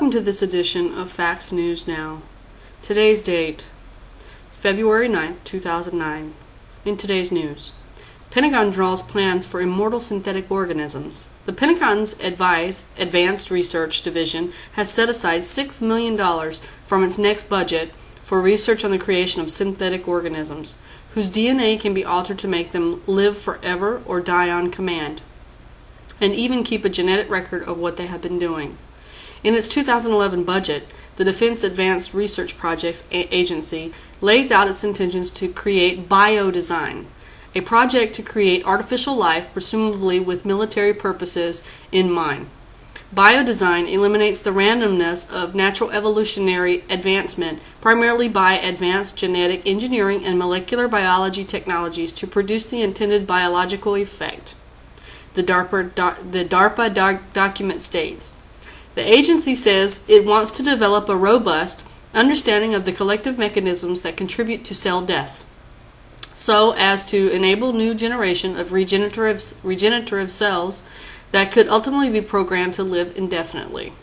Welcome to this edition of Facts News Now. Today's date, February 9th, 2009. In today's news, Pentagon draws plans for immortal synthetic organisms. The Pentagon's Advanced Research Division has set aside $6 million from its next budget for research on the creation of synthetic organisms, whose DNA can be altered to make them live forever or die on command, and even keep a genetic record of what they have been doing. In its 2011 budget, the Defense Advanced Research Projects Agency lays out its intentions to create biodesign, a project to create artificial life, presumably with military purposes in mind. Biodesign eliminates the randomness of natural evolutionary advancement, primarily by advanced genetic engineering and molecular biology technologies to produce the intended biological effect. The DARPA document states, the agency says it wants to develop a robust understanding of the collective mechanisms that contribute to cell death, so as to enable new generation of regenerative cells that could ultimately be programmed to live indefinitely.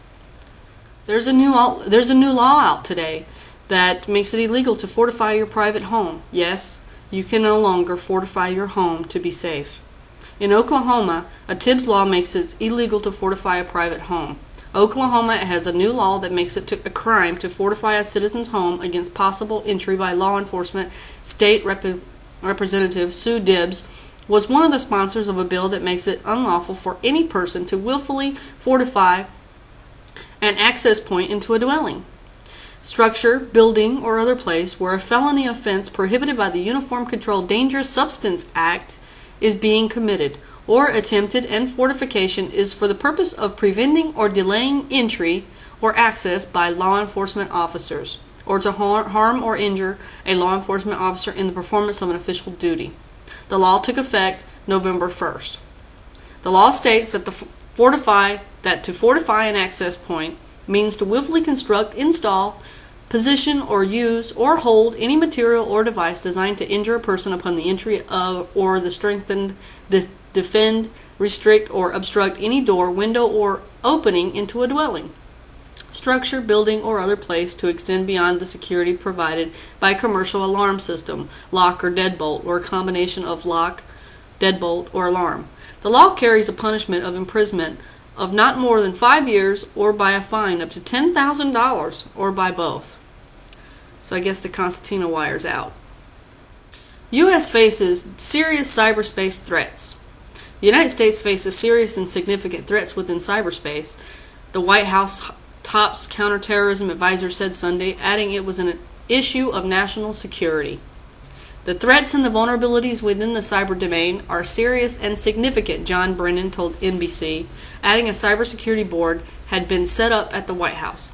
There's a new law out today that makes it illegal to fortify your private home. Yes, you can no longer fortify your home to be safe. In Oklahoma, a Tibbs law makes it illegal to fortify a private home. Oklahoma has a new law that makes it a crime to fortify a citizen's home against possible entry by law enforcement. State Representative Sue Tibbs was one of the sponsors of a bill that makes it unlawful for any person to willfully fortify an access point into a dwelling, structure, building, or other place where a felony offense prohibited by the Uniform Controlled Dangerous Substance Act is being committed or attempted, and fortification is for the purpose of preventing or delaying entry or access by law enforcement officers, or to harm or injure a law enforcement officer in the performance of an official duty. The law took effect November 1st. The law states that to fortify an access point means to willfully construct, install, position, or use or hold any material or device designed to injure a person upon the entry of or the strengthened, defend, restrict, or obstruct any door, window, or opening into a dwelling, structure, building, or other place to extend beyond the security provided by a commercial alarm system, lock or deadbolt, or a combination of lock, deadbolt, or alarm. The law carries a punishment of imprisonment of not more than 5 years, or by a fine up to $10,000, or by both. So I guess the concertina wire's out. U.S. faces serious cyberspace threats. The United States faces serious and significant threats within cyberspace, the White House top's counterterrorism advisor said Sunday, adding it was an issue of national security. The threats and the vulnerabilities within the cyber domain are serious and significant, John Brennan told NBC, adding a cybersecurity board had been set up at the White House.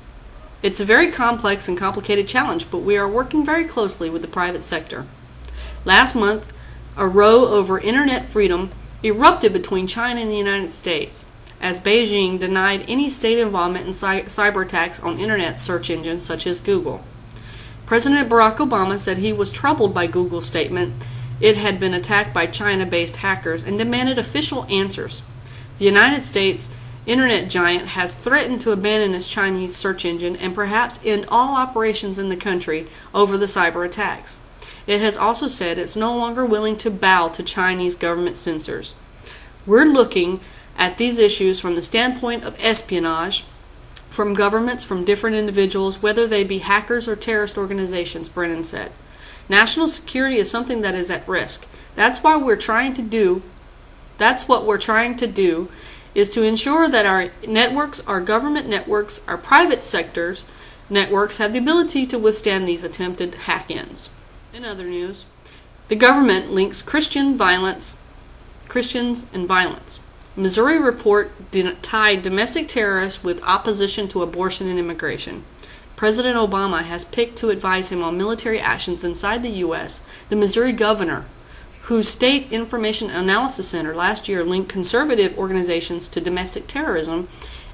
It's a very complex and complicated challenge, but we are working very closely with the private sector. Last month, a row over internet freedom erupted between China and the United States, as Beijing denied any state involvement in cyber attacks on internet search engines such as Google. President Barack Obama said he was troubled by Google's statement it had been attacked by China-based hackers and demanded official answers. The United States internet giant has threatened to abandon its Chinese search engine and perhaps end all operations in the country over the cyber attacks. It has also said it's no longer willing to bow to Chinese government censors. We're looking at these issues from the standpoint of espionage, from governments, from different individuals, whether they be hackers or terrorist organizations, Brennan said. National security is something that is at risk. That's what we're trying to do is to ensure that our networks, our government networks, our private sectors networks have the ability to withstand these attempted hack-ins. In other news, the government links Christians and violence. Missouri report tied domestic terrorists with opposition to abortion and immigration. President Obama has picked to advise him on military actions inside the U.S. The Missouri governor, whose State Information Analysis Center last year linked conservative organizations to domestic terrorism,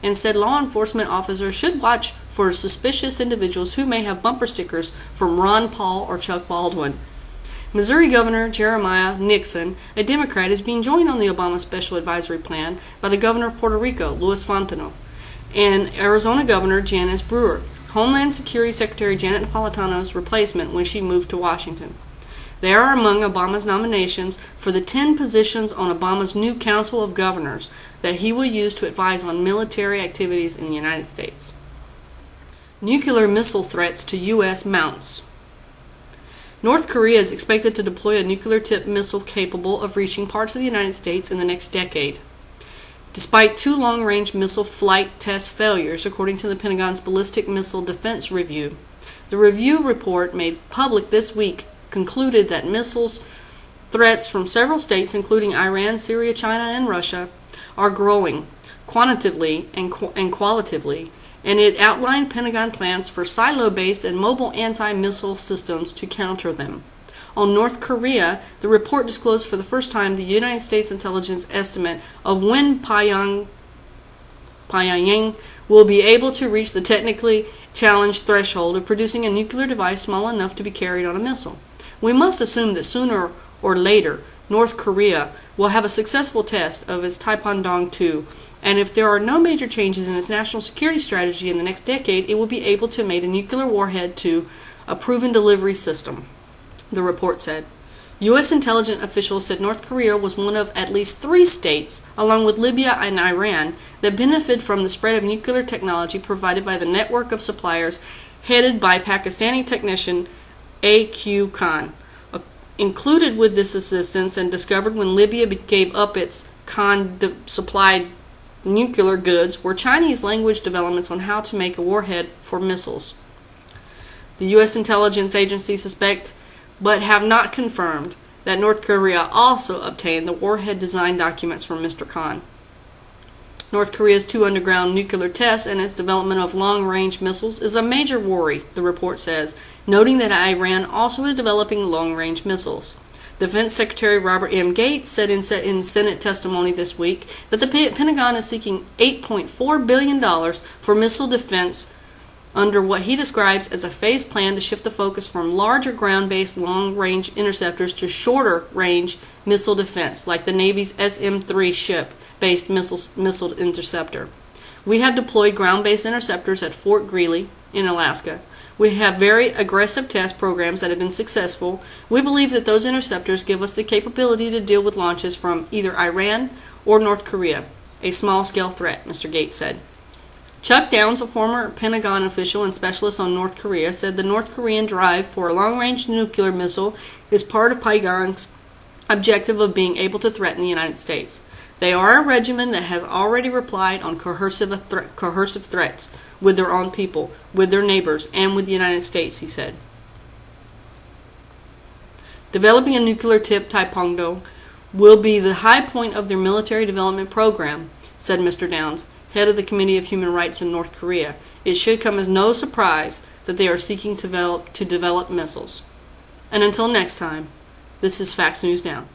and said law enforcement officers should watch for suspicious individuals who may have bumper stickers from Ron Paul or Chuck Baldwin. Missouri Governor Jeremiah Nixon, a Democrat, is being joined on the Obama Special Advisory Plan by the governor of Puerto Rico, Luis Fontano. and Arizona Governor Janice Brewer, Homeland Security Secretary Janet Napolitano's replacement when she moved to Washington. They are among Obama's nominations for the 10 positions on Obama's new Council of Governors that he will use to advise on military activities in the United States. Nuclear missile threats to U.S. mounts. North Korea is expected to deploy a nuclear-tipped missile capable of reaching parts of the United States in the next decade. Despite 2 long-range missile flight test failures, according to the Pentagon's Ballistic Missile Defense Review, the review report made public this week concluded that missiles threats from several states, including Iran, Syria, China, and Russia, are growing quantitatively and qualitatively, and it outlined Pentagon plans for silo-based and mobile anti-missile systems to counter them. On North Korea, the report disclosed for the first time the United States intelligence estimate of when Pyongyang will be able to reach the technically challenged threshold of producing a nuclear device small enough to be carried on a missile. We must assume that sooner or later, North Korea will have a successful test of its Pentagon 2, and if there are no major changes in its national security strategy in the next decade, it will be able to make a nuclear warhead to a proven delivery system, the report said. U.S. intelligence officials said North Korea was one of at least 3 states, along with Libya and Iran, that benefit from the spread of nuclear technology provided by the network of suppliers headed by Pakistani technician A.Q. Khan. Included with this assistance and discovered when Libya gave up its Khan-supplied nuclear goods were Chinese language developments on how to make a warhead for missiles. The U.S. intelligence agency suspect, but have not confirmed, that North Korea also obtained the warhead design documents from Mr. Khan. North Korea's 2 underground nuclear tests and its development of long-range missiles is a major worry, the report says, noting that Iran also is developing long-range missiles. Defense Secretary Robert M. Gates said in Senate testimony this week that the Pentagon is seeking $8.4 billion for missile defense under what he describes as a phased plan to shift the focus from larger ground-based long-range interceptors to shorter-range missile defense, like the Navy's SM-3 ship-based missile interceptor. We have deployed ground-based interceptors at Fort Greely in Alaska. We have very aggressive test programs that have been successful. We believe that those interceptors give us the capability to deal with launches from either Iran or North Korea, a small-scale threat, Mr. Gates said. Chuck Downs, a former Pentagon official and specialist on North Korea, said the North Korean drive for a long-range nuclear missile is part of Pyongyang's objective of being able to threaten the United States. They are a regimen that has already replied on coercive threats with their own people, with their neighbors, and with the United States, he said. Developing a nuclear-tipped Taepyeong will be the high point of their military development program, said Mr. Downs, head of the Committee of Human Rights in North Korea. It should come as no surprise that they are seeking to develop missiles. And until next time, this is Facts News Now.